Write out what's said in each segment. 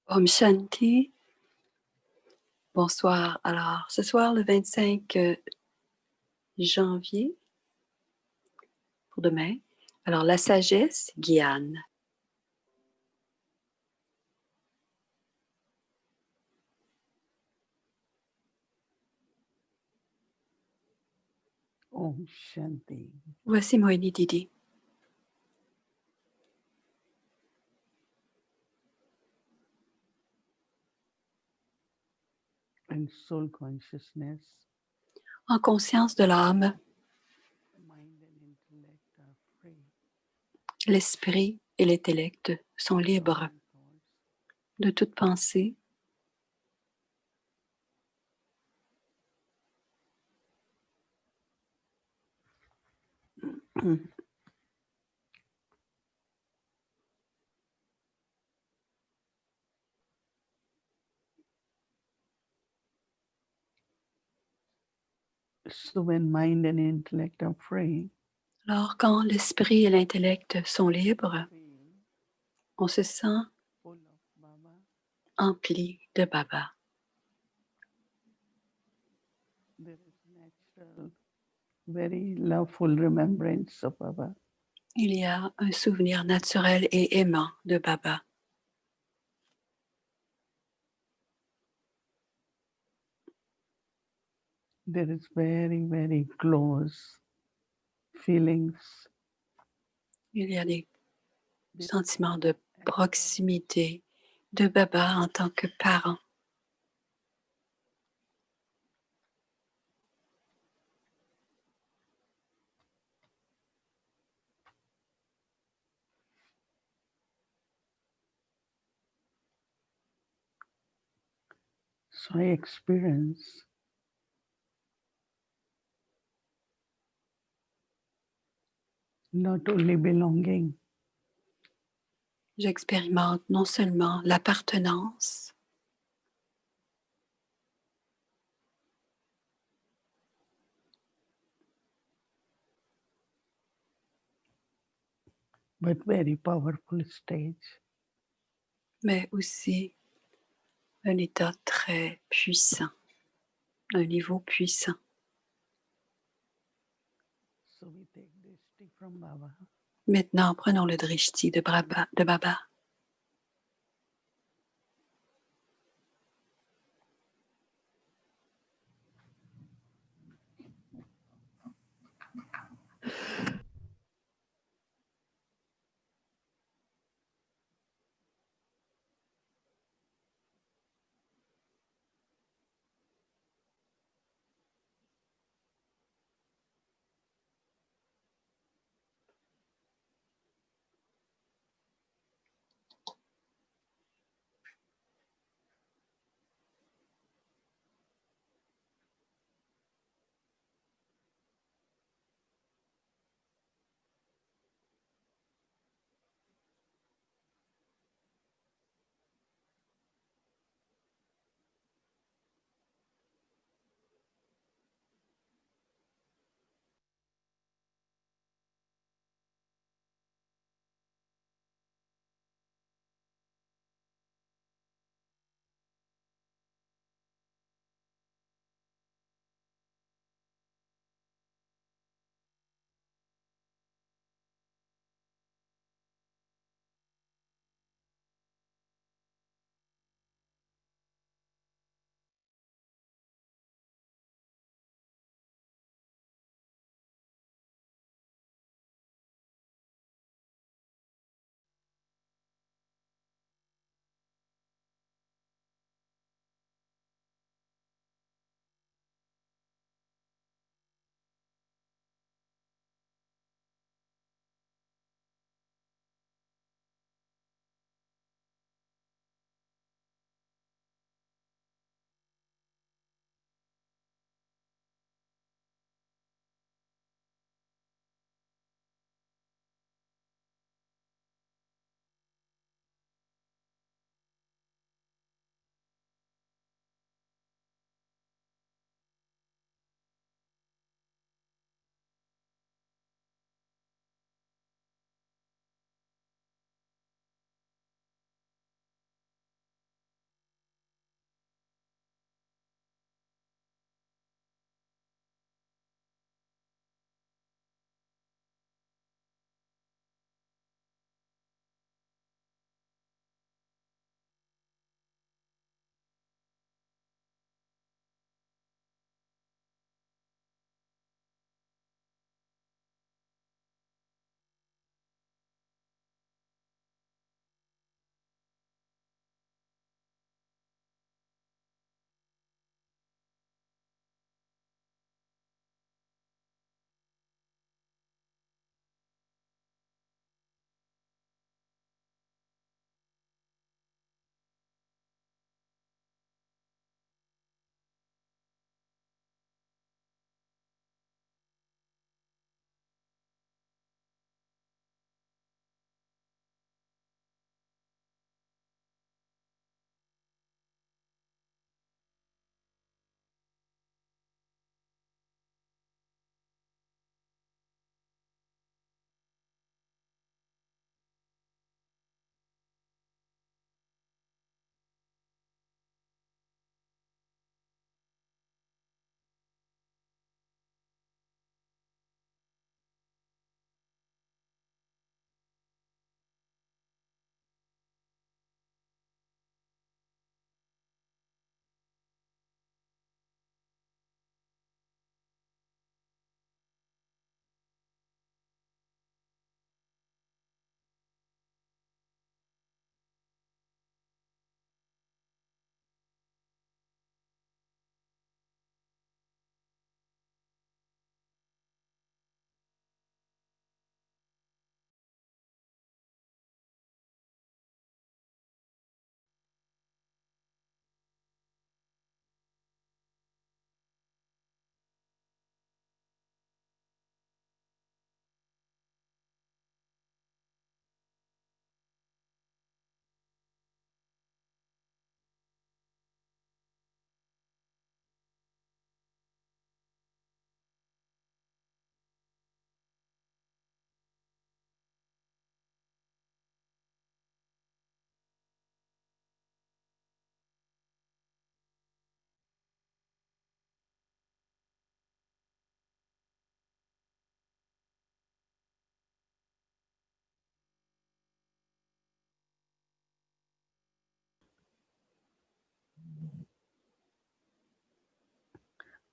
Om Shanti. Bonsoir. Alors, ce soir, le 25 janvier, pour demain, alors la sagesse, Gyan. Om Shanti. Voici Moini Didi. And soul consciousness, En conscience de l'âme, mind and intellect are free. l'esprit et l'intellect sont libres de toute pensée, So when mind and intellect are free, alors quand l'esprit et l'intellect sont libres, feel on se sent full of Baba, empli de Baba. there is natural, very loveful remembrance of Baba. Il y a un souvenir naturel et aimant de Baba. There is very, very close feelings. Il y a des sentiments de proximité de Baba en tant que parent. So I experience not only belonging, J'expérimente non seulement l'appartenance, but very powerful stage. mais aussi un état très puissant, un niveau puissant. So we take this tea from Baba. Maintenant, prenons le drishti de Baba.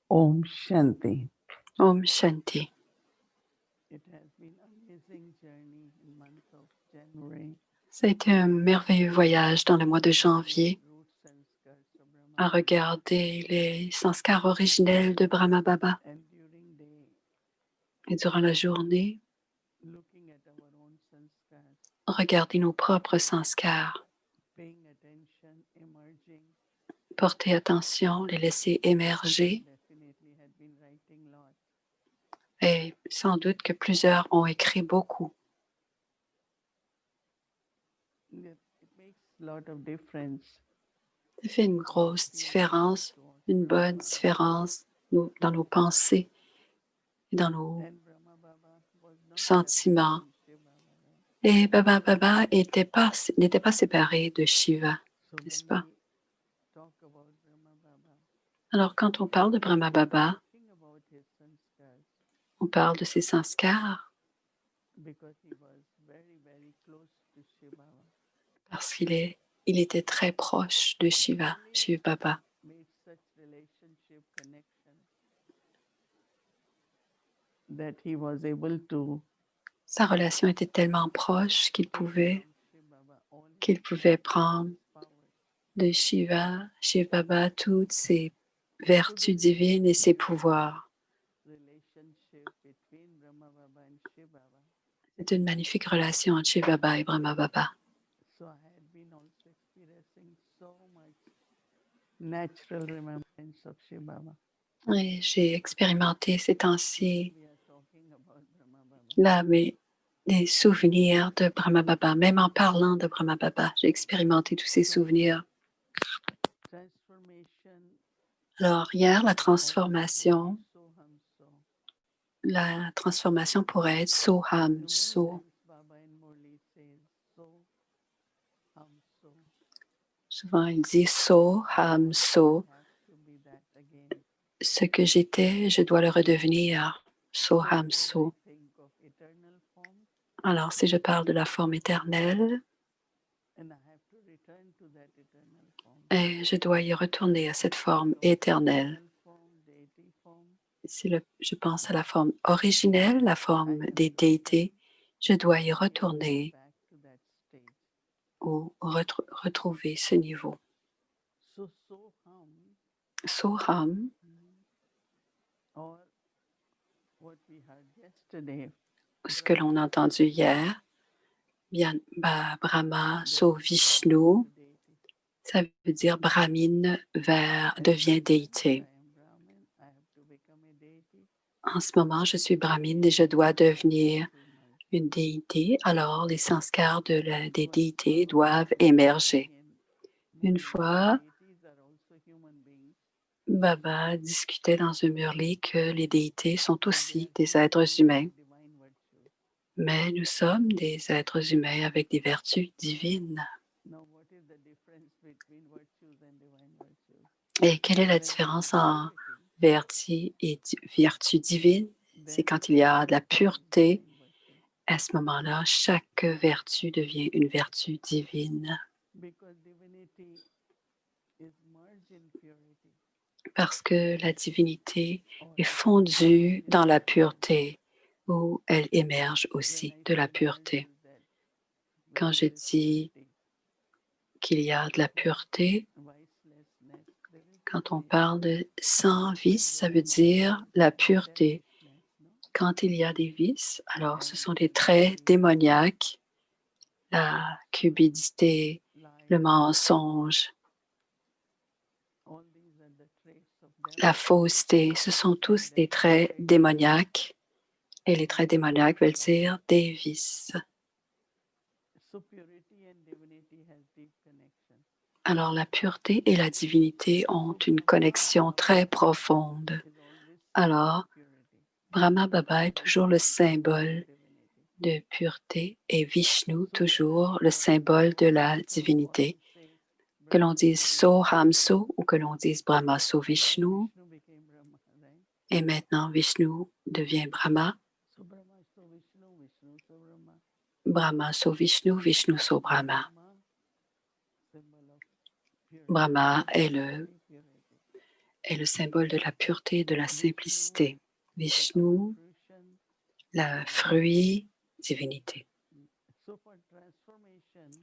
Om Shanti. Om Shanti. It has been amazing journey in month of January. Ça a été un merveilleux voyage dans le mois de janvier Root sanskars of Brahma à Baba. regarder les sanskars originels de Brahma Baba. And during day, Et durant la journée, looking at our own sanskars, regarder nos propres sanskars, paying attention, emerging. porter attention, les laisser émerger. Definitely had been writing lot. Et sans doute que plusieurs ont écrit beaucoup. It makes a lot of difference. Ça fait une grosse différence, une bonne différence dans nos pensées et dans nos And Brahma Baba was not sentiments. separated from Shiva Baba. Et Baba Baba n'était pas séparé de Shiva, So n'est-ce when pas? we talk about Brahma Baba, Alors quand on parle de Brahma Baba, talking about his sanskars, on parle de ses sanskars because he was very, very close to Shiva Baba. parce il était très proche de Shiva, Shiva Baba. Made such relationship connection that he was able to Sa relation était tellement proche take from Shiva Baba all qu'il his pouvait qualities, prendre his powers. de Shiva Baba, toutes ses vertus divines et ses pouvoirs. Relationship between Brahma Baba and Shiva Baba. C'est une magnifique relation entre Shiva Baba et Brahma Baba. So I had been also experiencing so much natural remembrance of Shiva Baba. Et j'ai expérimenté ces temps-ci We are talking about Brahma Baba. là, mais des souvenirs de Brahma Baba. Même en parlant de Brahma Baba, j'ai expérimenté tous ces souvenirs. Transformation. Alors hier, Soham la transformation pourrait être Soham So. So. Baba in Murli says Soham So. Souvent, il dit Soham So. Have to be that again. Ce que j'étais, je dois le redevenir. Soham So. I think of eternal form, Alors, si je parle de la forme éternelle, and I have to return to that eternal form. et je dois y retourner à cette forme éternelle. Eternal form, deity form. Si je pense à la forme originelle, la forme des déités, je dois y retourner Back to that stage. ou retrouver ce niveau. So Soham, Soham, or what we heard yesterday, ce que l'on a entendu hier, bien, Brahma, So Vishnu, ça veut dire Brahmine devient déité. En ce moment, je suis Brahmine et je dois devenir une déité, alors les sanskars des déités doivent émerger. Une fois, Baba discutait dans un murli que les déités sont aussi des êtres humains, mais nous sommes des êtres humains avec des vertus divines. Et quelle est la différence en vertu et vertu divine? C'est quand il y a de la pureté. À ce moment-là, chaque vertu devient une vertu divine. Parce que la divinité est fondue dans la pureté, où elle émerge aussi de la pureté. Quand je dis qu'il y a de la pureté, quand on parle de sans vice, ça veut dire la pureté. Quand il y a des vices, alors ce sont des traits démoniaques, la cupidité, le mensonge, la fausseté, ce sont tous des traits démoniaques et les traits démoniaques veulent dire des vices. Alors la pureté et la divinité ont une connexion très profonde. Alors, Brahma Baba est toujours le symbole de pureté et Vishnu toujours le symbole de la divinité. Que l'on dise Soham So ou que l'on dise Brahma So Vishnu. Et maintenant, Vishnu devient Brahma. Brahma So Vishnu, Vishnu So Brahma. Brahma est est le symbole de la pureté et de la simplicité. Vishnu, le fruit, divinité.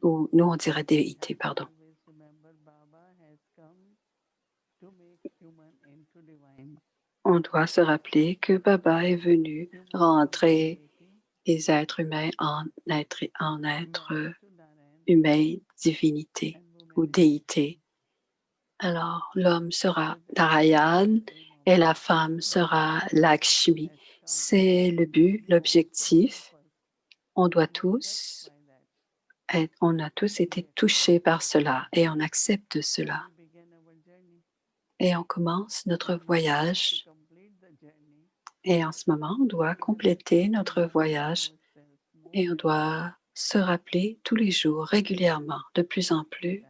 Ou nous, on dirait déité, pardon. On doit se rappeler que Baba est venu rentrer les êtres humains en être humain, divinité ou déité. Alors, l'homme sera Narayan et la femme sera Lakshmi. C'est le but, l'objectif. On a tous été touchés par cela et on accepte cela. Et on commence notre voyage. Et en ce moment, on doit compléter notre voyage et on doit se rappeler tous les jours, régulièrement, de plus en plus,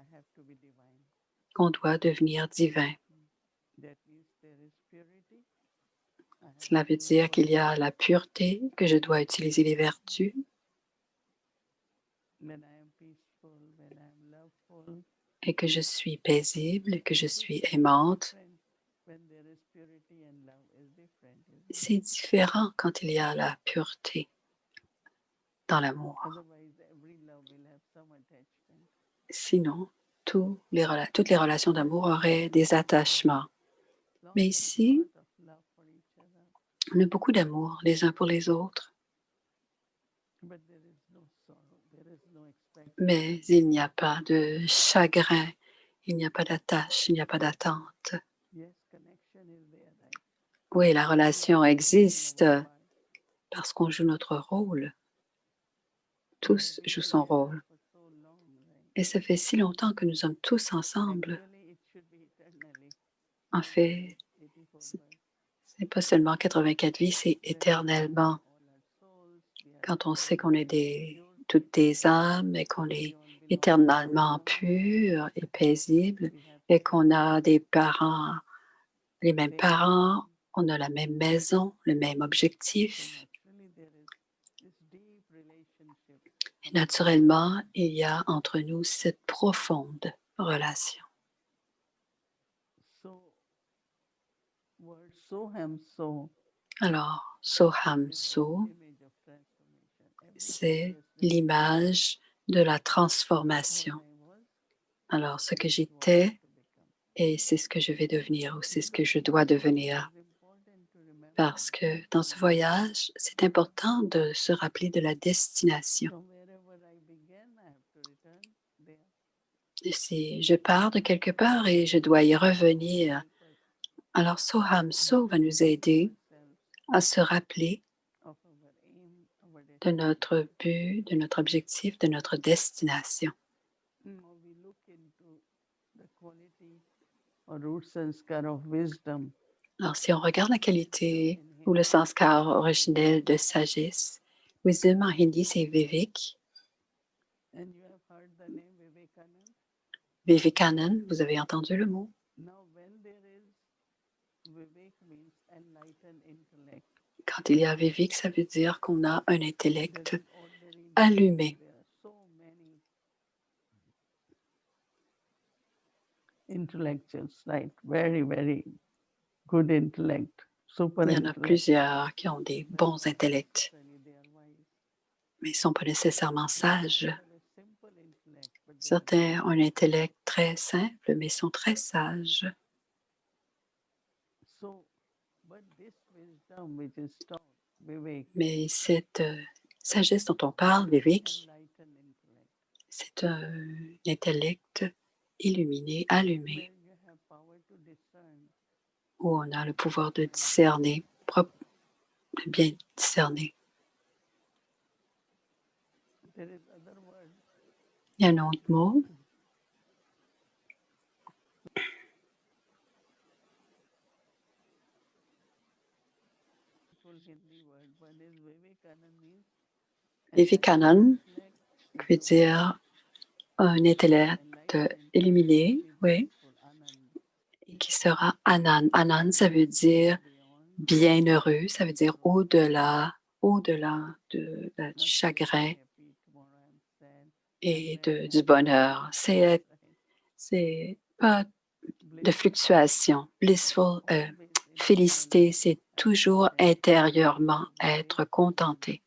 qu'on doit devenir divin. Cela veut dire qu'il y a la pureté, que je dois utiliser les vertus, et que je suis paisible, que je suis aimante. C'est différent quand il y a la pureté dans l'amour. Sinon, toutes les relations d'amour auraient des attachements. Mais ici, on a beaucoup d'amour les uns pour les autres. Mais il n'y a pas de chagrin, il n'y a pas d'attache, il n'y a pas d'attente. Oui, la relation existe parce qu'on joue notre rôle. Tous jouent son rôle. Et ça fait si longtemps que nous sommes tous ensemble. En fait, ce n'est pas seulement 84 vies, c'est éternellement. Quand on sait qu'on est toutes des âmes et qu'on est éternellement purs et paisibles et qu'on a des parents, les mêmes parents, on a la même maison, le même objectif. Et naturellement, il y a entre nous cette profonde relation. Alors, Soham So, c'est l'image de la transformation. Alors, ce que j'étais, et c'est ce que je vais devenir, ou c'est ce que je dois devenir. Parce que dans ce voyage, c'est important de se rappeler de la destination. Et si je pars de quelque part et je dois y revenir, alors Soham So va nous aider à se rappeler de notre but, de notre objectif, de notre destination. Alors, si on regarde la qualité ou le sanskar originel de sagesse, wisdom en hindi, c'est Vivek. Vivekanand, vous avez entendu le mot? Quand il y a Vivek, ça veut dire qu'on a un intellect allumé. Il y en a plusieurs qui ont des bons intellects, mais ils ne sont pas nécessairement sages. Certains ont un intellect très simple, mais sont très sages. Mais cette sagesse dont on parle, Vivek, c'est un intellect illuminé, allumé, où on a le pouvoir de discerner, de bien discerner. Il y a un autre mot. Vivekanand, qui veut dire un intellect illuminé, oui, et qui sera Anand. Anand, ça veut dire bienheureux, ça veut dire au-delà du chagrin et du bonheur. C'est pas de fluctuation. Félicité, c'est toujours intérieurement être contenté.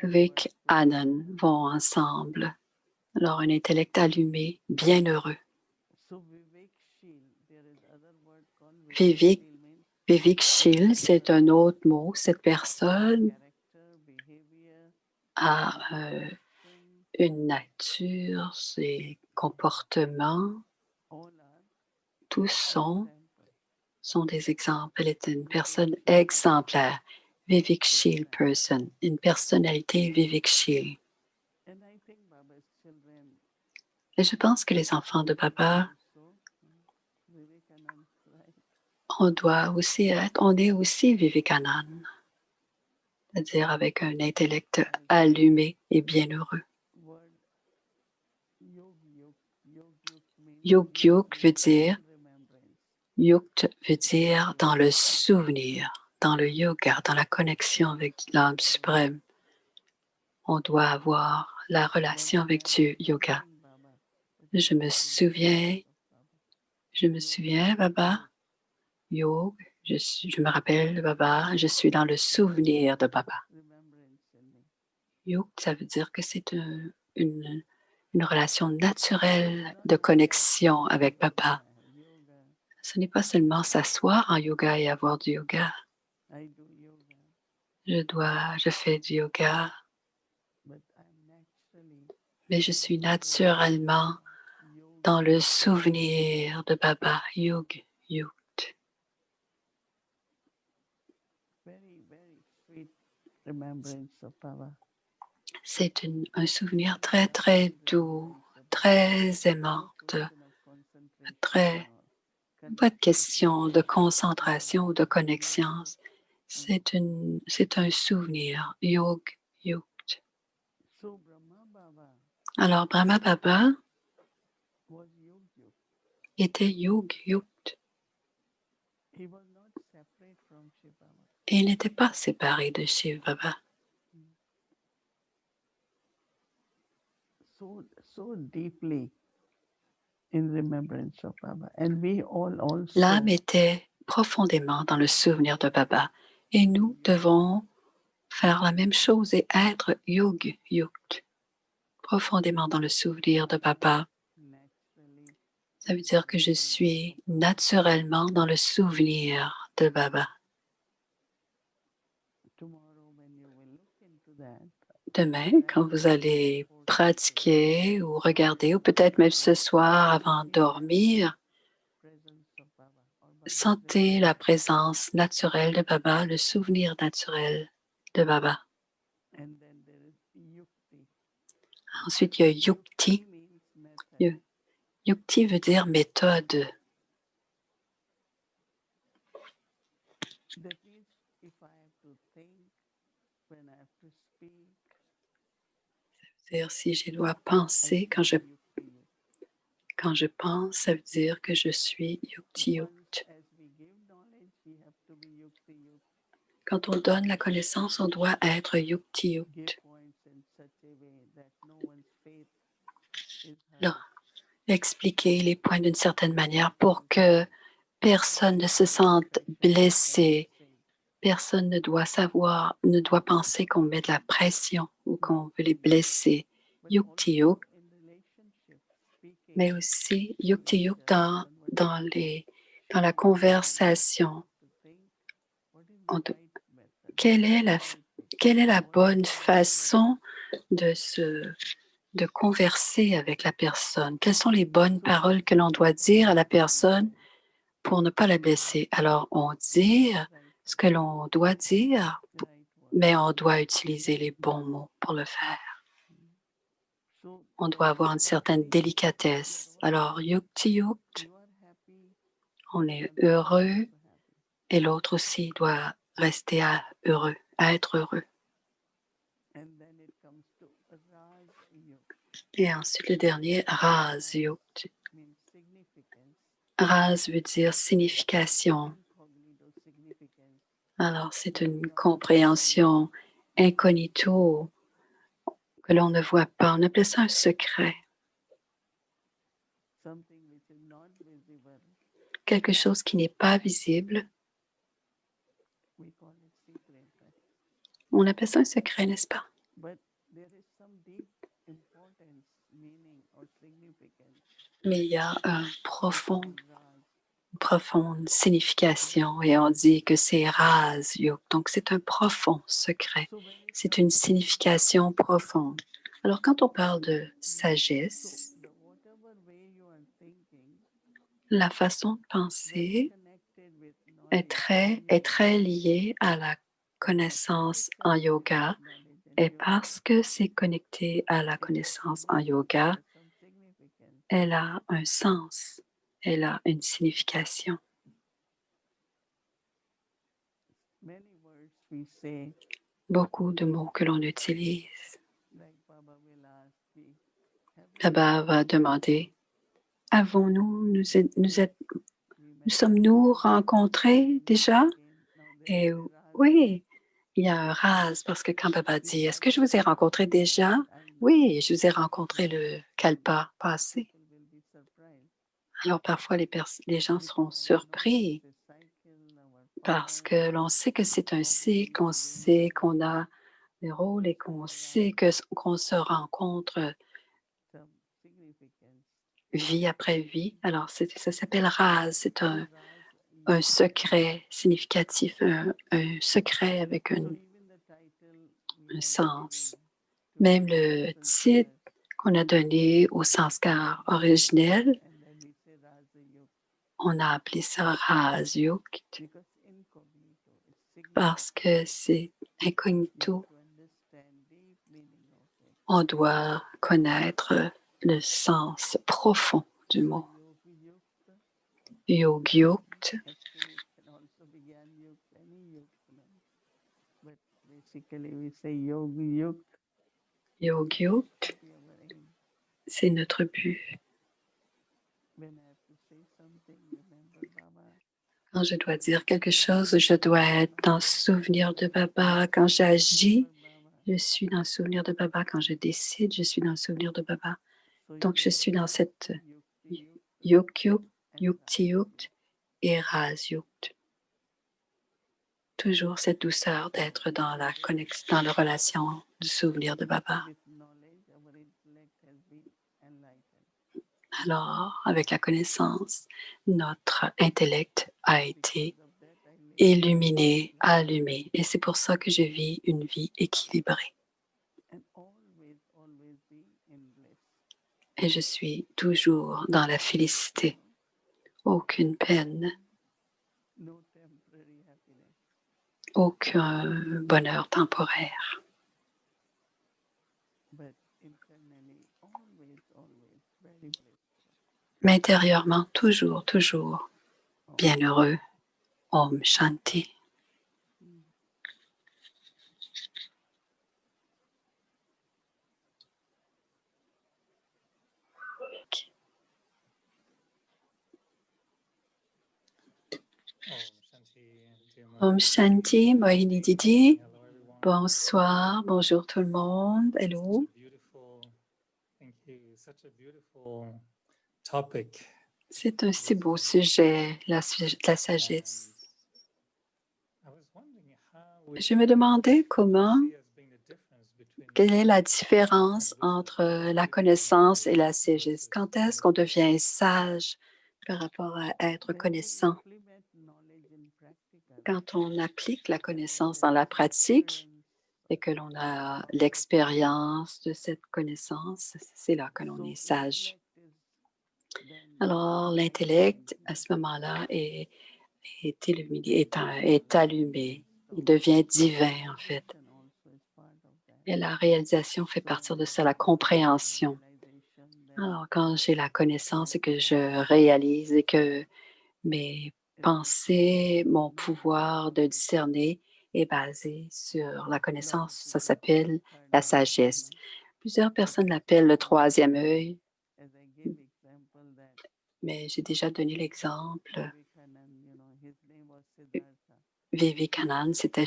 Vic, Anand vont ensemble. Alors, un intellect allumé, bienheureux. Vivek, Vivekshil, c'est un autre mot. Cette personne a une nature, ses comportements, tous sont des exemples. Elle est une personne exemplaire. Vivekshil person, une personnalité Vivekshil. Et je pense que les enfants de Baba, on est aussi Vivekananda, c'est-à-dire avec un intellect allumé et bienheureux. Yog veut dire dans le souvenir, dans le yoga, dans la connexion avec l'âme suprême. On doit avoir la relation avec Dieu, yoga. Je me souviens, Baba, Yog, je me rappelle, Baba, je suis dans le souvenir de Baba. Yog, ça veut dire que c'est une relation naturelle de connexion avec Baba. Ce n'est pas seulement s'asseoir en yoga et avoir du yoga. Je fais du yoga, mais je suis naturellement dans le souvenir de Baba, Yog. C'est un souvenir très, très doux, très aimant, pas de question de concentration ou de connexion. C'est un souvenir, Yog. Alors, Brahma Baba était Yog. Et il n'était pas séparé de Shiv Baba. L'âme était profondément dans le souvenir de Baba. Et nous devons faire la même chose et être Yog, profondément dans le souvenir de Baba. Ça veut dire que je suis naturellement dans le souvenir de Baba. Demain, quand vous allez pratiquer ou regarder, ou peut-être même ce soir avant de dormir, sentez la présence naturelle de Baba, le souvenir naturel de Baba. Ensuite, il y a Yukti. Yukti veut dire méthode. C'est-à-dire si je dois penser, quand je pense, ça veut dire que je suis Yukti. Quand on donne la connaissance, on doit être Yukti. Expliquer les points d'une certaine manière pour que personne ne se sente blessé. Personne ne doit penser qu'on met de la pression ou qu'on veut les blesser. Yukti, mais aussi Yukti dans la conversation. Quelle est la bonne façon de converser avec la personne? Quelles sont les bonnes paroles que l'on doit dire à la personne pour ne pas la blesser? Alors, on dit ce que l'on doit dire, mais on doit utiliser les bons mots pour le faire. On doit avoir une certaine délicatesse. Alors, Yukti, on est heureux et l'autre aussi doit rester être heureux. Et ensuite, le dernier, Raz Yukti. Raz veut dire signification. Alors, c'est une compréhension incognito que l'on ne voit pas. On appelle ça un secret. quelque chose qui n'est pas visible. We call it secret, right? On appelle ça un secret, n'est-ce pas? But there is some deep importance, meaning or significance Mais il y a un in profonde signification et on dit que c'est Raj Yoga. Donc, c'est un profond secret. So when we C'est talk une about signification profonde. Alors, quand on parle de so sagesse, whatever way you are thinking la façon de very penser connected with knowledge in est yoga. très liée à la connaissance en yoga. Et parce que c'est connecté à la connaissance en yoga, Some significance. elle a un sens, elle a une signification. Many words we say, Beaucoup de mots que l'on utilise. like Baba will ask me, have we Baba va demander, avons-nous, nous met sommes-nous rencontrés déjà? again? Now there Et is a Raj oui, il y a un rase parce que quand Baba dit, est-ce que je vous ai rencontré déjà? and Oui, je vous ai rencontré le Kalpa passé. people will be surprised. Alors parfois les gens seront surpris The cycle, our parce que l'on sait que c'est un cycle, on sait qu'on a des rôles et qu'on sait qu'on se rencontre some significance. vie après vie. Alors ça s'appelle rase, c'est So un Raj, secret significatif, un secret avec so even the title we un have sens. given to Même our le titre sanskars, qu'on a donné au sanskar originel, and then we say Raja Yoga on a appelé ça Raj Yoga because incognito is significant. parce que c'est We incognito. have to understand deep meaning of it. On doit connaître le sens profond du So mot. Yogi Yukta, Yogyukt, actually it can also be Gyan Yukta, any Yukta, but basically we say Yogi Yukta Yogyukt, should be our aim. c'est notre but. When I have to say something, remember Baba. Quand je dois dire quelque chose, je dois être dans le souvenir de Baba. Quand j'agis, je suis dans le souvenir de Baba. Quand je décide, je suis dans le souvenir de Baba. Donc, je suis dans cette Yogyukt, Yukti-Yukt et Raz-Yukt. Toujours cette douceur d'être dans la connexion, dans la relation du souvenir de Baba. Alors, avec la connaissance, notre intellect a été illuminé, allumé. Et c'est pour ça que je vis une vie équilibrée. Et je suis toujours dans la félicité. Aucune peine, aucun bonheur temporaire. Mais intérieurement, toujours, toujours bienheureux. Om Shanti. Om Shanti, Mohini Didi. Bonsoir, bonjour tout le monde. Hello. C'est un si beau sujet, la sagesse. Je me demandais quelle est la différence entre la connaissance et la sagesse. Quand est-ce qu'on devient sage par rapport à être connaissant? Quand on applique la connaissance dans la pratique et que l'on a l'expérience de cette connaissance, c'est là que l'on est sage. Alors, l'intellect, à ce moment-là, est allumé. Il devient divin, en fait. Et la réalisation fait partie de ça, la compréhension. Alors, quand j'ai la connaissance et que je réalise et que mes pensées, mon pouvoir de discerner est basé sur la connaissance, ça s'appelle la sagesse. Plusieurs personnes l'appellent le troisième œil, mais j'ai déjà donné l'exemple. Vivekananda, c'était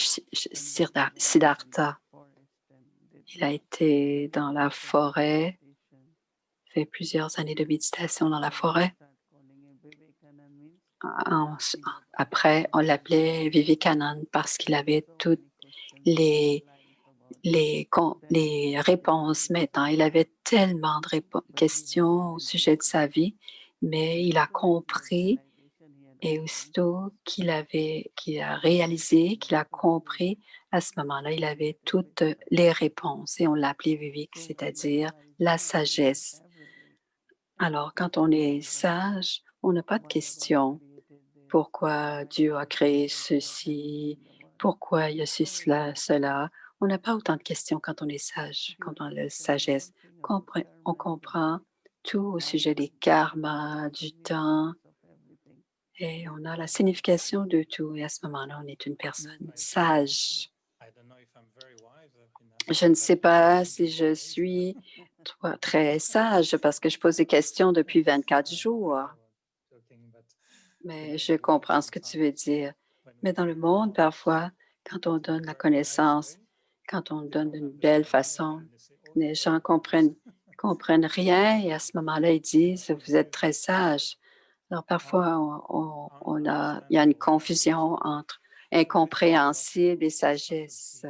Siddhartha. Il a été dans la forêt, fait plusieurs années de méditation dans la forêt. Après, on l'appelait Vivekanand parce qu'il avait toutes les, les réponses maintenant. Il avait tellement de questions au sujet de sa vie, mais il a compris et aussitôt qu'il a réalisé, qu'il a compris, à ce moment-là, il avait toutes les réponses et on l'appelait Vivek, c'est-à-dire la sagesse. Alors, quand on est sage, on n'a pas de questions. Pourquoi Dieu a créé ceci? Pourquoi il y a cela? On n'a pas autant de questions quand on est sage, quand on a la sagesse. On comprend tout au sujet des karmas, du temps, et on a la signification de tout. Et à ce moment-là, on est une personne sage. Je ne sais pas si je suis très sage parce que je pose des questions depuis 24 jours, mais je comprends ce que tu veux dire. Mais dans le monde, parfois, quand on donne la connaissance, quand on donne d'une belle façon, les gens comprennent rien et à ce moment-là, ils disent, vous êtes très sage. Alors parfois, il y a une confusion entre incompréhensible et sagesse.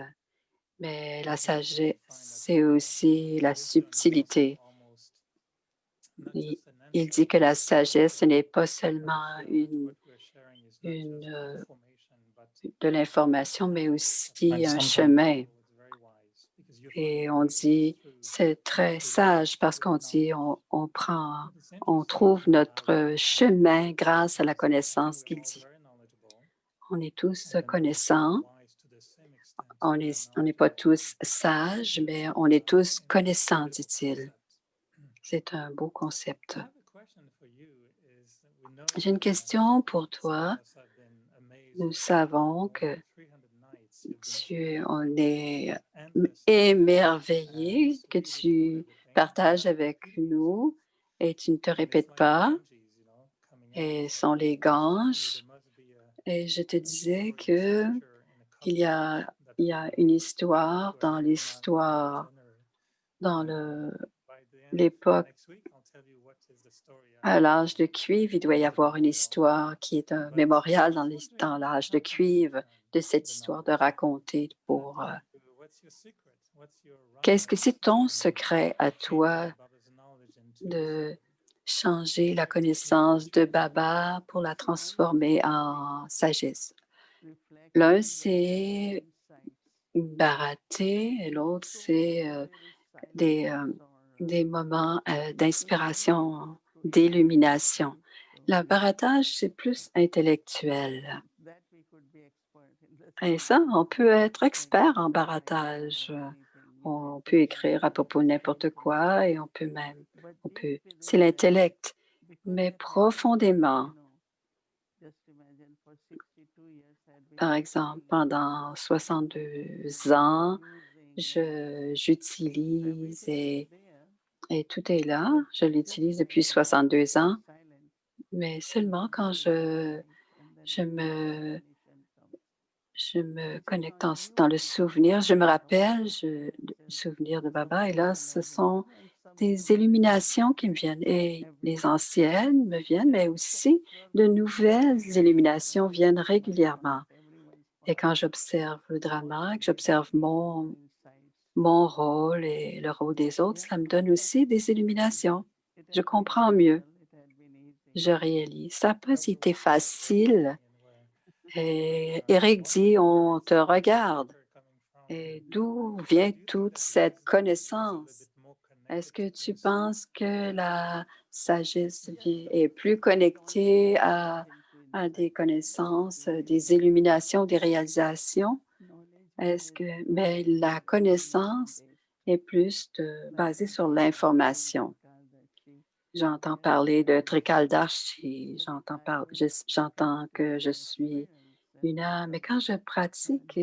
Mais la sagesse, c'est aussi la subtilité. Il, il dit que la sagesse, ce n'est pas seulement de l'information, mais aussi un chemin. Et on dit, c'est très sage parce qu'on dit, on trouve notre chemin grâce à la connaissance qu'il dit. On est tous connaissants, on n'est pas tous sages, mais on est tous connaissants, dit-il. C'est un beau concept. J'ai une question pour toi. Nous savons que on est émerveillé que tu partages avec nous et tu ne te répètes pas. Et sont les ganges. Et je te disais que il y a une histoire dans l'époque, à l'âge de cuivre, il doit y avoir une histoire qui est un mémorial dans l'âge de cuivre de cette histoire de raconter pour qu'est-ce que c'est ton secret à toi de changer la connaissance de Baba pour la transformer en sagesse? L'un, c'est Bharaté et l'autre, c'est des, des moments d'inspiration, d'illumination. Le baratage, c'est plus intellectuel. Et ça, on peut être expert en baratage. On peut écrire à propos de n'importe quoi et c'est l'intellect. Mais profondément, par exemple, pendant 62 ans, j'utilise et tout est là. Je l'utilise depuis 62 ans, mais seulement quand je me je me connecte dans le souvenir, je me rappelle le souvenir de Baba et là, ce sont des illuminations qui me viennent et les anciennes me viennent, mais aussi de nouvelles illuminations viennent régulièrement. Et quand j'observe le drama, que j'observe mon rôle et le rôle des autres, cela me donne aussi des illuminations. Je comprends mieux, je réalise. Ça n'a pas été facile. Et Eric dit, on te regarde. Et d'où vient toute cette connaissance? Est-ce que tu penses que la sagesse est plus connectée à des connaissances, des illuminations, des réalisations? Mais la connaissance est plus basée sur l'information. J'entends parler de Trikaldarshi, j'entends que je suis une âme, mais quand je pratique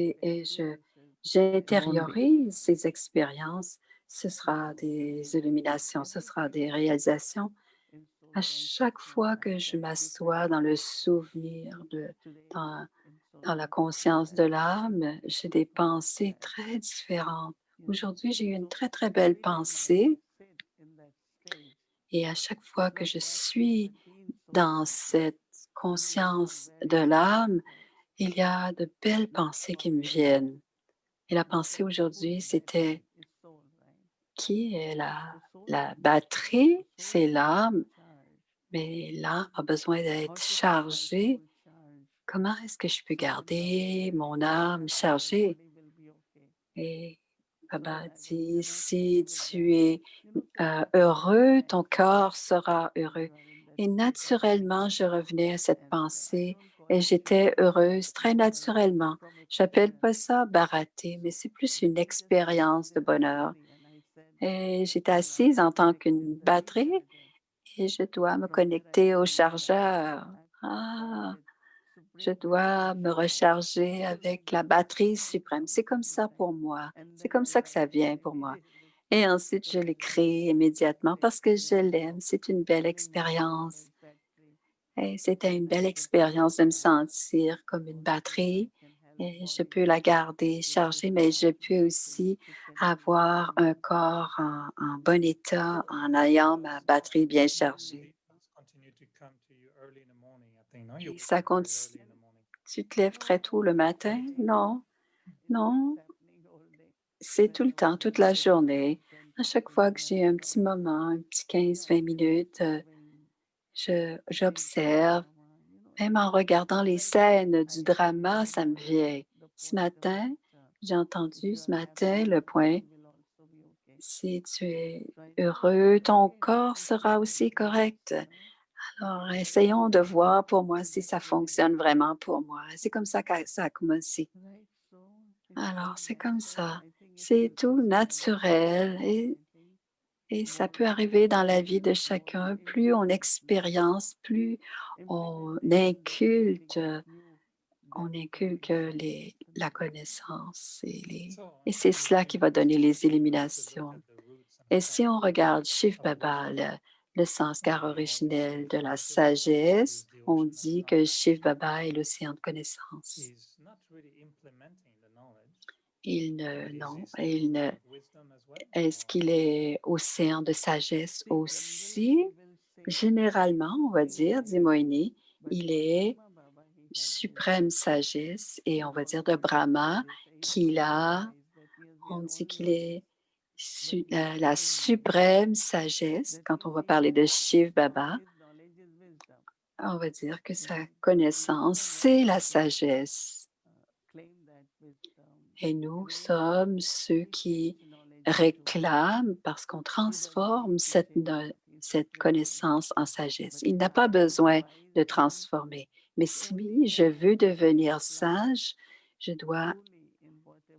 j'intériorise ces expériences, ce sera des illuminations, ce sera des réalisations. À chaque fois que je m'assois dans le souvenir, dans, dans la conscience de l'âme, j'ai des pensées très différentes. Aujourd'hui, j'ai eu une très, très belle pensée et à chaque fois que je suis dans cette conscience de l'âme, il y a de belles pensées qui me viennent. Et la pensée aujourd'hui, c'était qui est la batterie? C'est l'âme, mais l'âme a besoin d'être chargée. Comment est-ce que je peux garder mon âme chargée? Et Baba dit, si tu es heureux, ton corps sera heureux. Et naturellement, je revenais à cette pensée et j'étais heureuse très naturellement. J'appelle pas ça barater, mais c'est plus une expérience de bonheur. Et j'étais assise en tant qu'une batterie et je dois me connecter au chargeur. Ah, je dois me recharger avec la batterie suprême. C'est comme ça pour moi. C'est comme ça que ça vient pour moi. Et ensuite, je l'écris immédiatement parce que je l'aime. C'est une belle expérience. Et c'était une belle expérience de me sentir comme une batterie. Et je peux la garder chargée, mais je peux aussi avoir un corps en bon état en ayant ma batterie bien chargée. Et ça continue. Tu te lèves très tôt le matin? Non, non, c'est tout le temps, toute la journée. À chaque fois que j'ai un petit moment, un petit 15-20 minutes, j'observe. Même en regardant les scènes du drama, ça me vient. Ce matin, j'ai entendu ce matin le point, si tu es heureux, ton corps sera aussi correct. Alors, essayons de voir pour moi si ça fonctionne vraiment pour moi. C'est comme ça que ça a commencé. Alors, c'est comme ça. C'est tout naturel et ça peut arriver dans la vie de chacun. Plus on expérience, plus on inculte, la connaissance et c'est cela qui va donner les éliminations. Et si on regarde Shiv Baba, le sanskar originel de la sagesse, on dit que Shiv Baba est l'océan de connaissance. Il ne, est-ce qu'il est océan de sagesse aussi? Généralement, on va dire, dit Moini, il est suprême sagesse et on va dire de Brahma qu'il a, on dit qu'il est la suprême sagesse. Quand on va parler de Shiv Baba, on va dire que sa connaissance, c'est la sagesse. Et nous sommes ceux qui réclament parce qu'on transforme cette connaissance en sagesse. Il n'a pas besoin de transformer. Mais si je veux devenir sage, je dois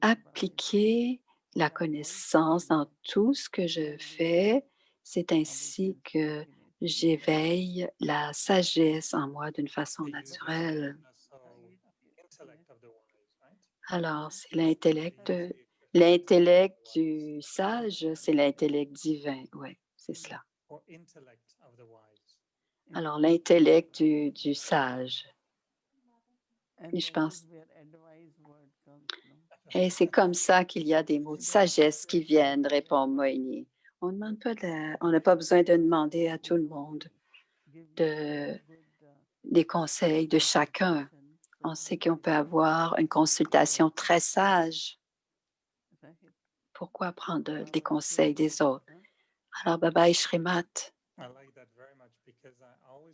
appliquer la connaissance dans tout ce que je fais. C'est ainsi que j'éveille la sagesse en moi d'une façon naturelle. Alors, c'est l'intellect du sage, c'est l'intellect divin, oui, c'est cela. Alors, l'intellect du sage, et je pense, et c'est comme ça qu'il y a des mots de sagesse qui viennent, répond Moïni. On n'a pas besoin de demander à tout le monde de, des conseils de chacun. On sait qu'on peut avoir une consultation très sage. Pourquoi prendre des conseils des autres? Alors, Baba et Shrimat,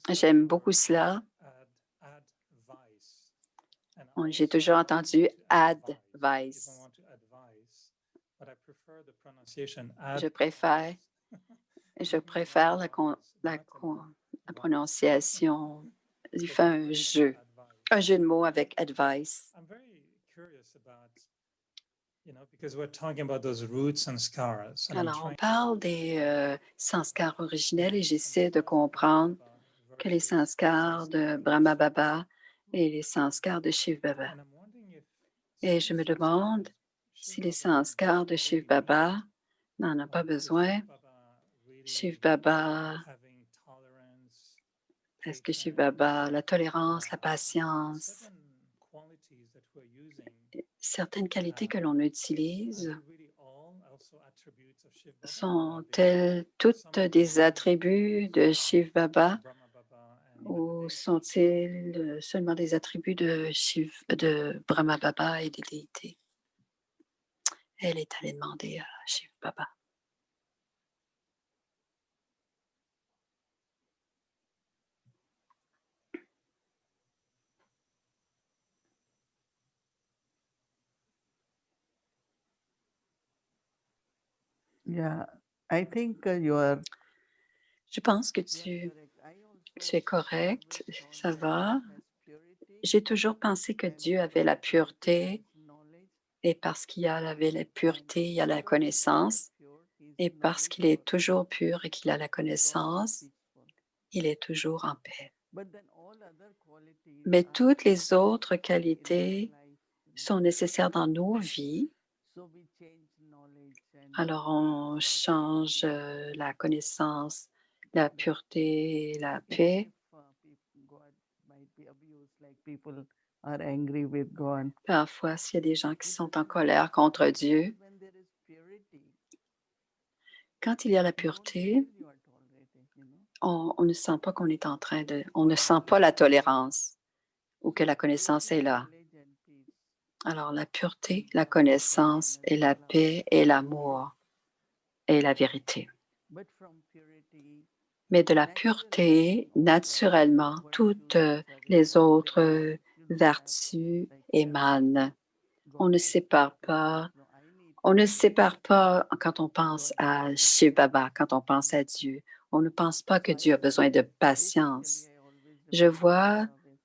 j'aime beaucoup cela. J'ai toujours entendu advice. Je préfère, la prononciation. Il fait un jeu de mots avec advice. Alors, on parle des sanskars originels et j'essaie de comprendre que les sanskars de Brahma Baba et les sanskars de Shiv Baba. Et je me demande si les sanskars de Shiv Baba n'en ont pas besoin. Shiv Baba, est-ce que Shiv Baba, la tolérance, la patience, certaines qualités que l'on utilise sont-elles toutes des attributs de Shiv Baba, ou sont-ils seulement des attributs de Brahma Baba et des déités? Elle est allée demander à Shiv Baba. Yeah, I think you are Je pense que correct. tu es correct, ça va. Has purity, J'ai toujours pensé que Dieu avait la pureté knowledge. et parce avait la pureté, il y a la Because he is always connaissance pure, he is et in the parce right qu'il est order. toujours pur et qu'il a la He is always connaissance, peaceful. il est toujours en paix. But then all other qualities Mais are toutes les autres necessary in our qualités life, sont nécessaires dans nos vies. So we change knowledge and Alors on change la connaissance, la pureté, la even paix. if God might be abused, like people are angry with God. Parfois, s'il y a des gens qui It sont en doesn't colère matter contre because Dieu, when there is purity, quand il y a la you don't pureté, feel you are tolerated, on ne sent pas qu'on est en train de... On ne sent pas la tolérance ou que So la connaissance purity, est là. knowledge and peace. Alors la pureté, la Love, connaissance forgiveness et and la love. paix et l'amour et la vérité. But from purity, Mais de la naturally, pureté, all the other naturellement, toutes virtues which are les reflected autres in us, have vertus like émanent. On God ne has sépare purity. pas, I need on ne purity. sépare pas quand on pense God has à patience. Shiv Baba, quand on pense à Dieu. On ne pense pas que So Dieu a besoin de basically, patience. I always Je remember vois, Baba with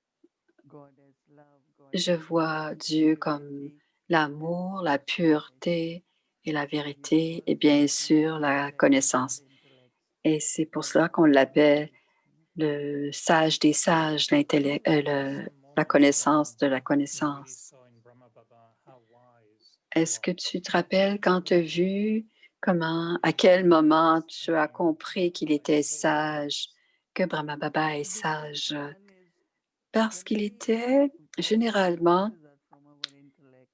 God as love, God je as vois purity, Dieu comme unity, and l'amour, la knowledge. pureté et la He is vérité et always bien present sûr in our la life with his connaissance. intellect, Et c'est pour like cela qu'on Baba l'appelle says. le sage des sages, la connaissance de la connaissance. Est-ce que tu te rappelles quand tu as vu à quel moment tu as compris qu'il était sage, que Brahma Baba est So because sage? one is Parce qu'il était all the généralement, sources are from our intellect,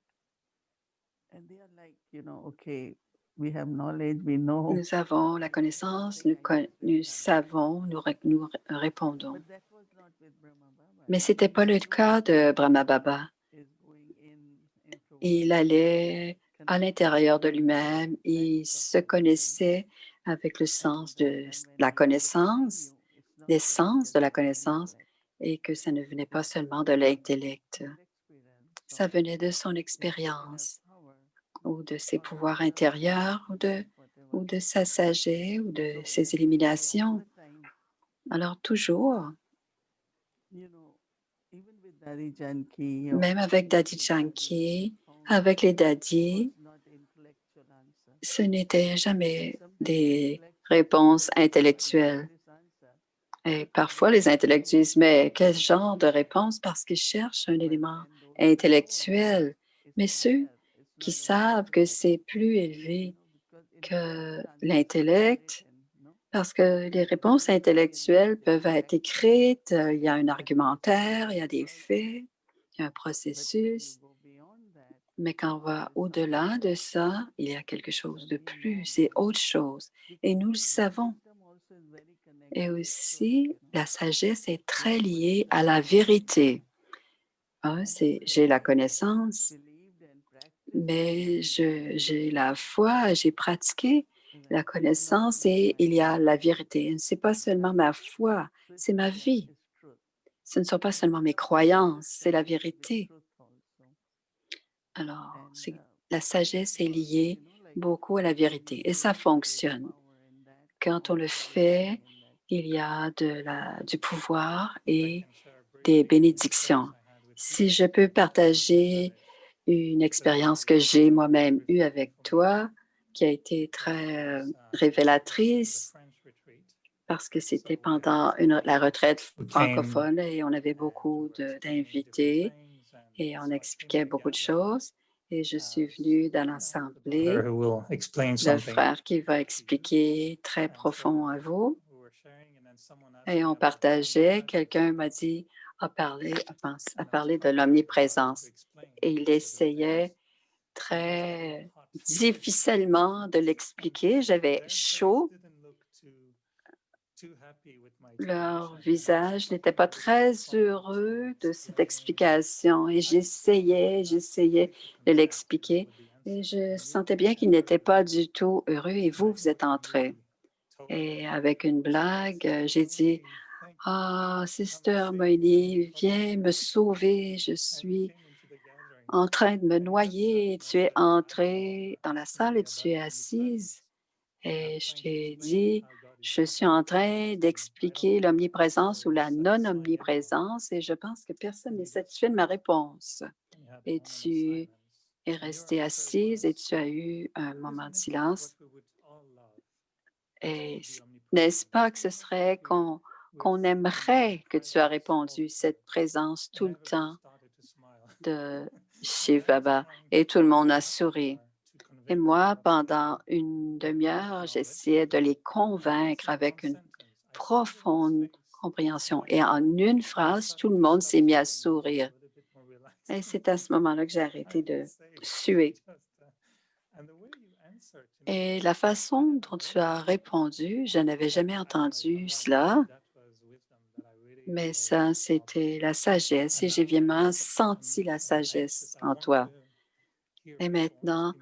and they are like, okay, we have knowledge, we know. nous avons la I know connaissance, something, I just nous recite it. savons, nous répondons. But that was not with Brahma Baba. Mais ce n'était Even pas le Brahma cas Baba de Brahma Baba. is going in Il introvert and allait à connecting l'intérieur de with lui-même, the il sense of se knowing. connaissait avec le sens But de then when la we continue, connaissance, it's not coming l'essence just de la from connaissance, intellect. et que ça ne venait pas It seulement de comes from l'intellect. his experience, Ça from venait de son his inner expérience power, ou de ses or pouvoirs his wisdom, intérieurs whatever. ou de sa sagesse ou de So ses that's why all éliminations. the time, Alors toujours, you know, even with Daddy Janki or même avec Daddy with daddies, we Janki, found avec les it was daddies, not intellectual answer. ce n'était And jamais sometimes des intellectual réponses people say, what is intellectuelles. this answer? Et But parfois, then les when we intellectuels go disent, mais deeper, quel genre de réponse? Parce qu'ils cherchent un but élément when those who know that intellectuel. it's Mais ceux higher, it's qui not only savent que intellect, c'est plus élevé because que intellectual answers can be l'intellect, written, no? parce que les réponses Everything is in the intellectuelles peuvent être intellect, écrites, il y a un argumentaire, il y a des right? faits, il y a un But when you processus. go beyond that, Mais quand on there va is something au-delà de more. ça, il y a quelque chose And de we know plus, c'est about it. autre chose. Et Because nous le the savons. wisdom also is very Et connected with truth, aussi, la sagesse est très Like what is liée the à la knowledge? vérité. I have J'ai la really connaissance, believed and practiced mais Daddy Janki. j'ai la foi, j'ai pratiqué la Right? It is not connaissance only et my il y a la knowledge. vérité. Ce n'est pas seulement ma foi, c'est ma Scripture vie. is truth. Ce ne sont pas seulement mes Wisdom is croyances, c'est la connected with vérité. truth also. Alors, And la when it sagesse est works, liée like beaucoup à la when vérité we et do ça it, there is fonctionne. power in that, Quand on le also blessing fait, in that. il y a du pouvoir et des bénédictions. Si je peux partager une expérience que j'ai moi-même eue avec toi, qui a été très révélatrice, parce que c'était pendant la retraite francophone et on avait beaucoup d'invités et on expliquait beaucoup de choses. Et je suis venue dans l'assemblée, le frère qui va expliquer très profond à vous. Et on partageait, quelqu'un m'a dit, a parlé de l'omniprésence. Et il essayait très difficilement de l'expliquer. J'avais chaud Leur visage n'était pas très heureux de cette explication et j'essayais de l'expliquer et je sentais bien qu'ils n'étaient pas du tout heureux et vous êtes entrés. Et avec une blague, j'ai dit: «Ah, Sister Moini, viens me sauver, je suis en train de me noyer». Tu es entrée dans la salle et tu es assise et je t'ai dit: «Je suis en train d'expliquer l'omniprésence ou la non-omniprésence et je pense que personne n'est satisfait de ma réponse». Et tu es restée assise et tu as eu un moment de silence. Et n'est-ce pas que ce serait qu'on aimerait que tu as répondu cette présence tout le temps de Shiv Baba? Et tout le monde a souri. Et moi, pendant une demi-heure, j'essayais de les convaincre avec une profonde compréhension. Et en une phrase, tout le monde s'est mis à sourire. Et c'est à ce moment-là que j'ai arrêté de suer. Et la façon dont tu as répondu, je n'avais jamais entendu cela, mais ça, c'était la sagesse et j'ai vraiment senti la sagesse en toi. Et maintenant,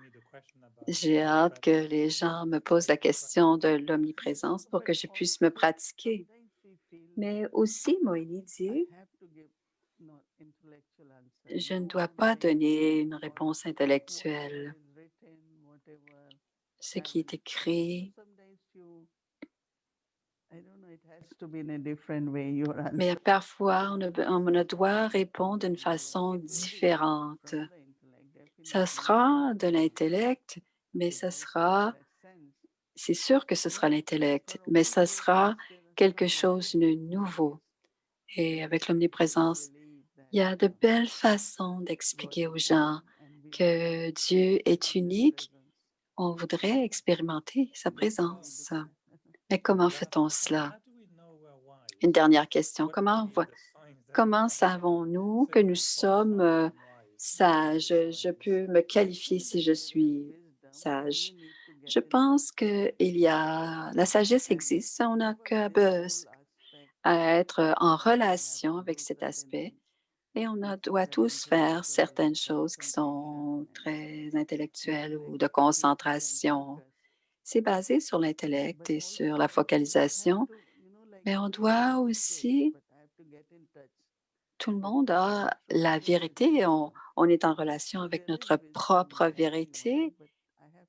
j'ai hâte que les gens me posent la question de l'omniprésence pour que je puisse me pratiquer. Mais aussi, Moïni dit, je ne dois pas donner une réponse intellectuelle. Ce qui est écrit, mais parfois, on doit répondre d'une façon différente. Ça sera de l'intellect, mais c'est sûr que ce sera l'intellect, mais ça sera quelque chose de nouveau. Et avec l'omniprésence, il y a de belles façons d'expliquer aux gens que Dieu est unique. On voudrait expérimenter sa présence. Mais comment fait-on cela? Une dernière question. Comment savons-nous que nous sommes sages? Je peux me qualifier si je suis sage. Je pense que la sagesse existe. On n'a qu'à à être en relation avec cet aspect et doit tous faire certaines choses qui sont très intellectuelles ou de concentration. C'est basé sur l'intellect et sur la focalisation, mais on doit aussi tout le monde a la vérité. On est en relation avec notre propre vérité,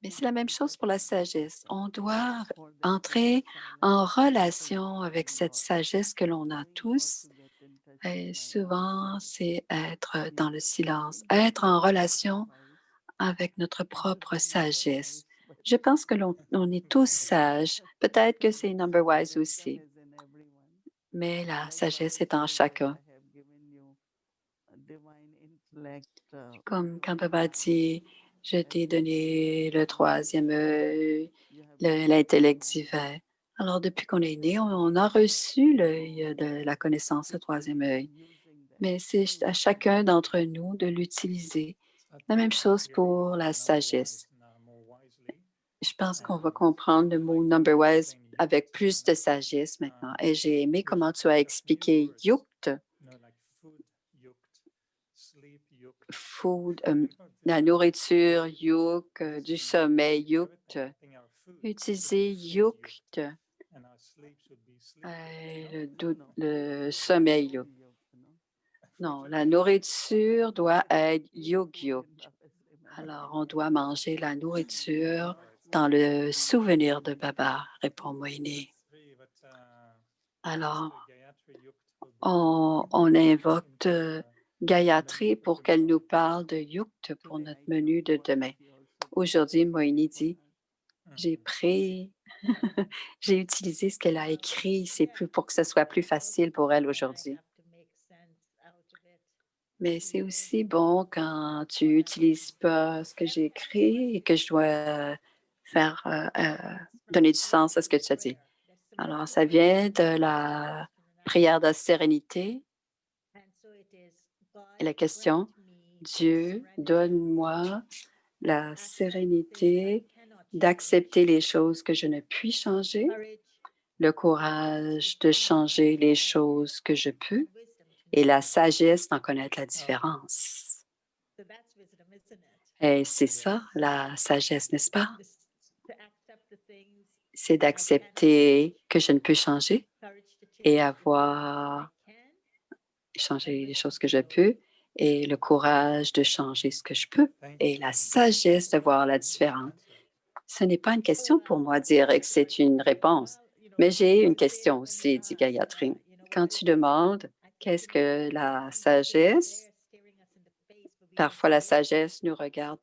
mais c'est la même chose pour la sagesse. On doit entrer en relation avec cette sagesse que l'on a tous. Et souvent, c'est être dans le silence, être en relation avec notre propre sagesse. Je pense que on est tous sages. Peut-être que c'est Number Wise aussi, mais la sagesse est en chacun. Comme quand Baba dit, je t'ai donné le troisième œil, l'intellect divin. Alors, depuis qu'on est né, on a reçu l'œil de la connaissance, le troisième œil. Mais c'est à chacun d'entre nous de l'utiliser. La même chose pour la sagesse. Je pense qu'on va comprendre le mot number wise avec plus de sagesse maintenant. Et j'ai aimé comment tu as expliqué yukt, food, la nourriture, yuk, du sommeil, yukt. Utiliser yukt, le sommeil, yuk. Non, la nourriture doit être yuk. Alors, on doit manger la nourriture dans le souvenir de Baba, répond Moïni. Alors, on invoque Gayatri pour qu'elle nous parle de Yukt pour notre menu de demain. Aujourd'hui, Moïni dit, j'ai pris, j'ai utilisé ce qu'elle a écrit, c'est plus pour que ce soit plus facile pour elle aujourd'hui. Mais c'est aussi bon quand tu n'utilises pas ce que j'ai écrit et que je dois faire donner du sens à ce que tu as dit. Alors, ça vient de la prière de sérénité. Et la question, Dieu, donne-moi la sérénité d'accepter les choses que je ne puis changer le courage de changer les choses que je peux et la sagesse d'en connaître la différence. Et c'est ça, la sagesse, n'est-ce pas? C'est d'accepter que je ne peux changer et avoir changé les choses que je peux et le courage de changer ce que je peux et la sagesse de voir la différence. Ce n'est pas une question pour moi de dire que c'est une réponse, mais j'ai une question aussi, dit Gayatri. Quand tu demandes qu'est-ce que la sagesse, parfois la sagesse nous regarde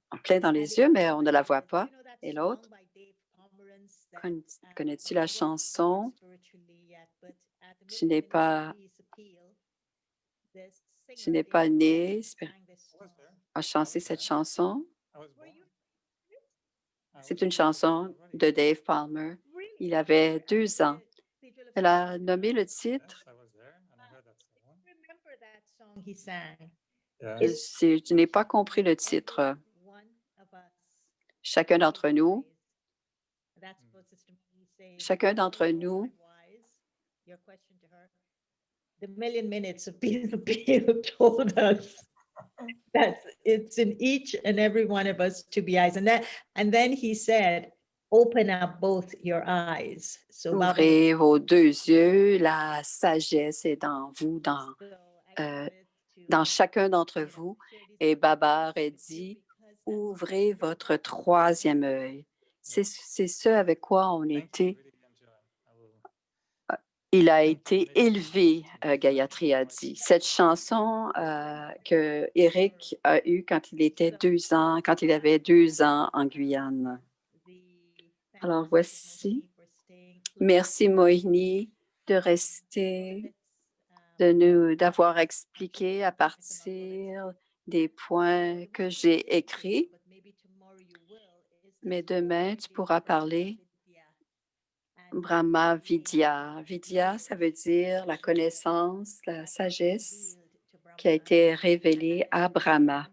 en plein dans les yeux, mais on ne la voit pas. Et l'autre, connais-tu la chanson Tu n'es pas, tu n'es pas né, a chanté cette chanson? C'est une chanson de Dave Palmer. Il avait 2 ans. Elle a nommé le titre. Je n'ai pas compris le titre. Chacun d'entre nous, chacun d'entre nous, The million minutes of Peter told us that it's in each and every one of us to be eyes. And then he said, open up both your eyes. So ouvrez vos 2 yeux, la sagesse est dans vous, dans chacun d'entre vous. Et Babar a dit, ouvrez votre 3e œil. C'est ce avec quoi on était. Il a été élevé, Gayatri a dit. Cette chanson que Eric a eue quand il était 2 ans, quand il avait 2 ans en Guyane. Alors voici. Merci Mohini de rester, d'avoir expliqué à partir des points que j'ai écrits. Mais demain, tu pourras parler Brahma Vidya. Vidya, ça veut dire la connaissance, la sagesse qui a été révélée à Brahma.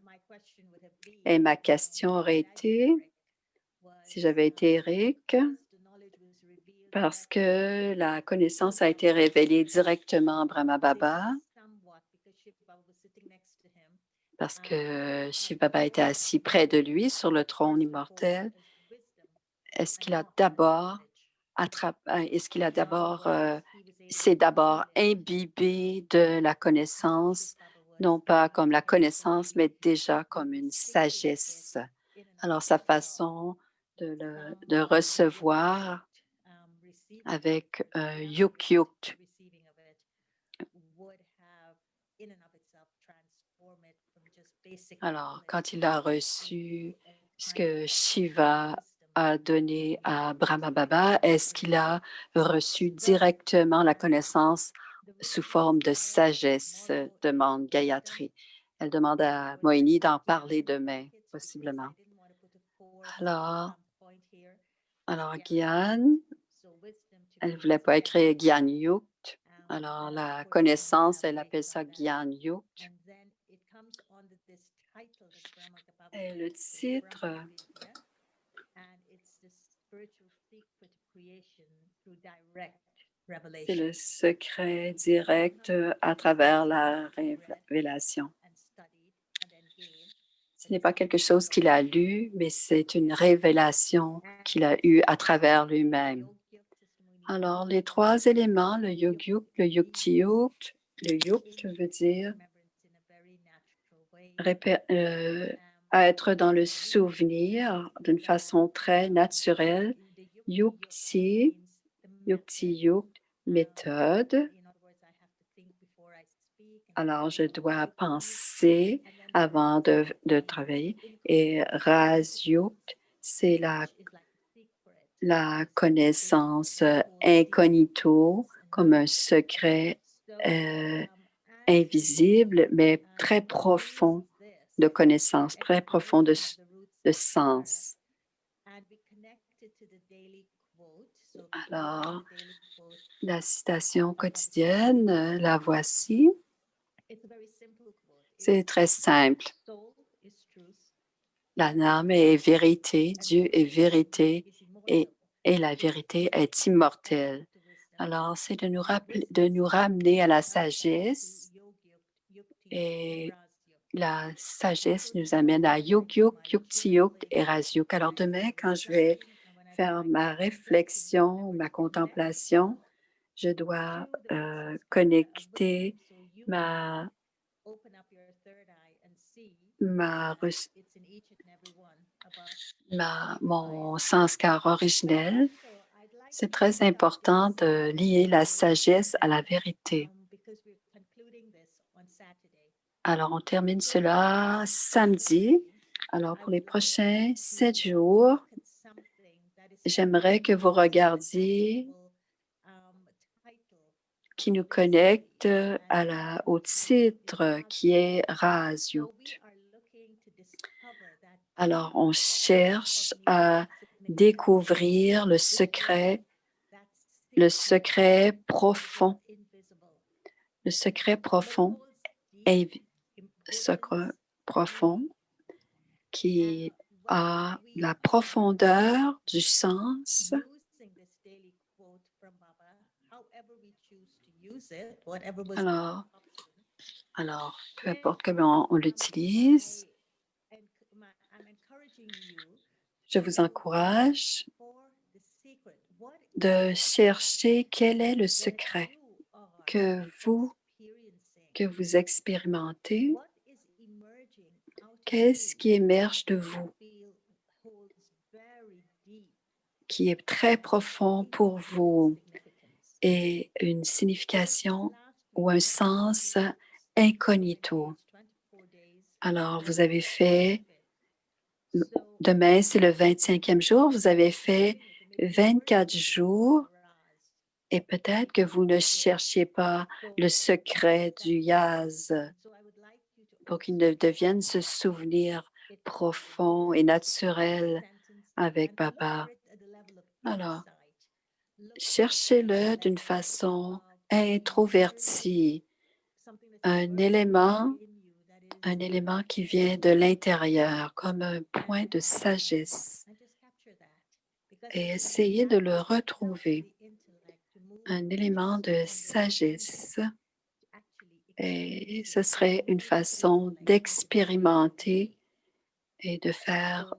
Et ma question aurait été, si j'avais été Eric, parce que la connaissance a été révélée directement à Brahma Baba, parce que Shiv Baba était assis près de lui sur le trône immortel. Est-ce qu'il a d'abord s'est d'abord imbibé de la connaissance, non pas comme la connaissance, mais déjà comme une sagesse. Alors, sa façon de recevoir avec Yuk Yuk. Alors, quand il a reçu ce que Shiva a donné à Brahma Baba, est-ce qu'il a reçu directement la connaissance sous forme de sagesse, demande Gayatri. Elle demande à Mohini d'en parler demain, possiblement. Alors Gyan, elle ne voulait pas écrire Gyan Yukt. Alors, la connaissance, elle appelle ça Gyan Yukt. Et le titre, c'est le secret direct à travers la révélation. Ce n'est pas quelque chose qu'il a lu, mais c'est une révélation qu'il a eue à travers lui-même. Alors, les 3 éléments, le Yogyuk, le Yuktiyuk, le Yukt veut dire être dans le souvenir d'une façon très naturelle. Yukti, Yuktiyuk, méthode. Alors, je dois penser avant de travailler. Et Rasyuk, c'est la connaissance incognito, comme un secret invisible, mais très profond de connaissance, très profond de sens. Alors, la citation quotidienne, la voici. C'est très simple. L'âme est vérité, Dieu est vérité et et la vérité est immortelle. Alors, c'est de nous rappeler, de nous ramener à la sagesse, et la sagesse nous amène à Yogyuk, Yuktiyuk et Rasyuk. Alors demain, quand je vais faire ma réflexion, ma contemplation, je dois connecter ma, ma, res- mon sanskar originel. C'est très important de lier la sagesse à la vérité. Alors, on termine cela samedi. Alors, pour les prochains 7 jours, j'aimerais que vous regardiez qui nous connecte au titre qui est Rasyut. Alors, on cherche à découvrir le secret profond, secret profond qui a la profondeur du sens. Alors, peu importe comment on l'utilise, je vous encourage de chercher quel est le secret que vous expérimentez. Qu'est-ce qui émerge de vous, qui est très profond pour vous et une signification ou un sens incognito. Alors, vous avez fait, demain c'est le 25e jour, vous avez fait 24 jours et peut-être que vous ne cherchiez pas le secret du yaz pour qu'il ne devienne ce souvenir profond et naturel avec Baba. Alors, cherchez-le d'une façon introvertie, un élément qui vient de l'intérieur, comme un point de sagesse, et essayez de le retrouver, un élément de sagesse. Et ce serait une façon d'expérimenter et de faire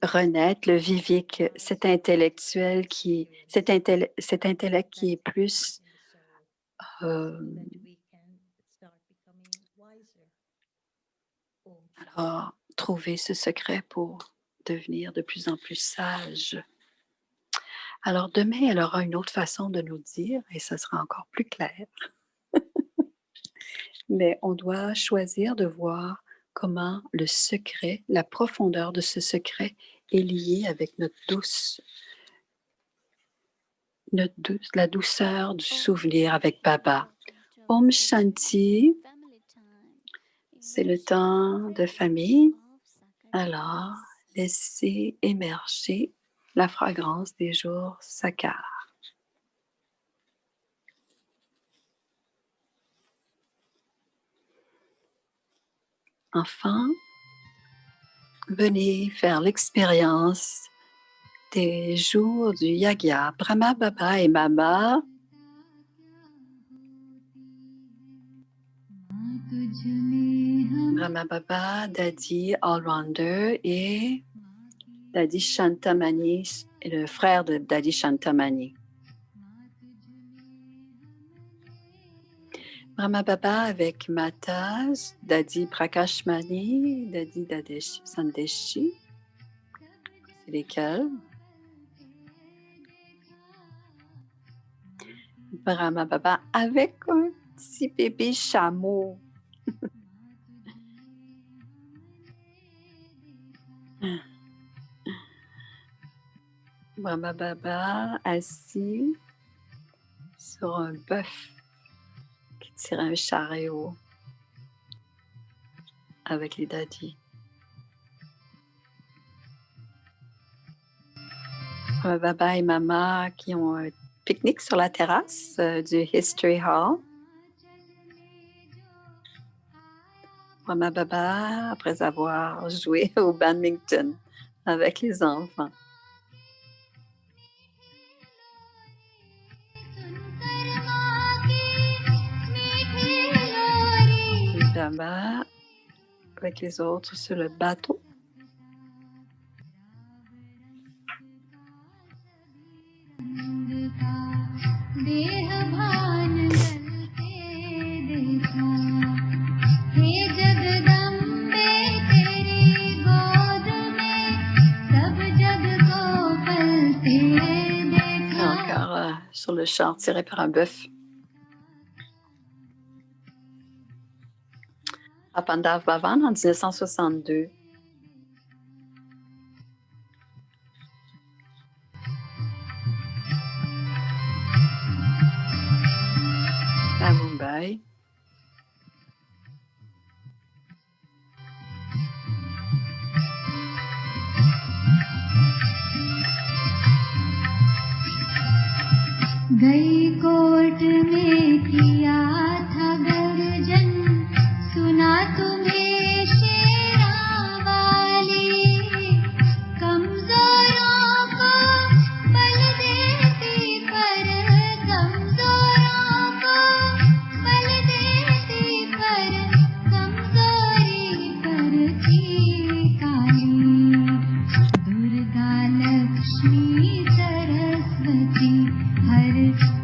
renaître le vivique, cet intellect qui est plus alors trouver ce secret pour devenir de plus en plus sage. Alors demain, elle aura une autre façon de nous dire et ce sera encore plus clair. Mais on doit choisir de voir comment le secret, la profondeur de ce secret est liée avec la douceur du souvenir avec Baba. Om Shanti, c'est le temps de famille. Alors, laissez émerger la fragrance des jours Sakar. Enfin, venez faire l'expérience des jours du Yagya. Brahma Baba et Mama Brahma Baba, Daddy Allrounder et Daddy Shantamani, le frère de Daddy Shantamani. Brahma Baba avec Mataz, Daddy Prakashmani, Daddy Sandeshi. C'est lesquels? Brahma Baba avec un petit bébé chameau. Brahma Baba assis sur un bœuf qui tire un chariot avec les daddies. Brahma Baba et Mama qui ont un pique-nique sur la terrasse du History Hall. Brahma Baba après avoir joué au badminton avec les enfants. là-bas avec les autres sur le bateau. Encore sur le char tiré par un bœuf. À Pandav Bhavan en 1962. À Mumbai. गई कोर्ट में किया था गर्जन सुना तुम्हें शेरा वाली कमजोरों को बल देती पर कमजोरों को बल देती पर कमजोरी पर थी काली दुर्गा लक्ष्मी सरस्वती हर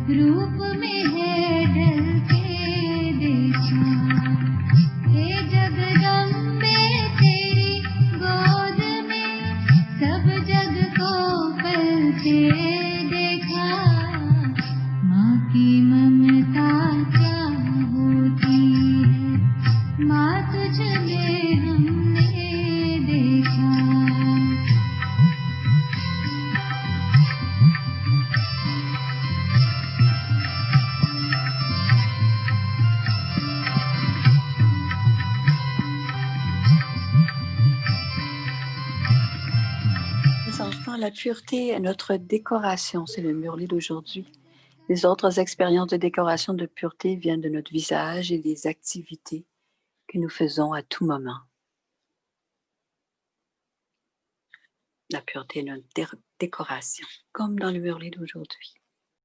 रूप में है ढल के देखा हे जगदम्बे तेरी गोद में सब जग को पलते देखा माँ की ममता क्या होती है माँ तुझ में हमने देखा Les enfants, la pureté est notre décoration, c'est le murli d'aujourd'hui. Les autres expériences de décoration de pureté viennent de notre visage et des activités que nous faisons à tout moment. La pureté est notre décoration, comme dans le murli d'aujourd'hui.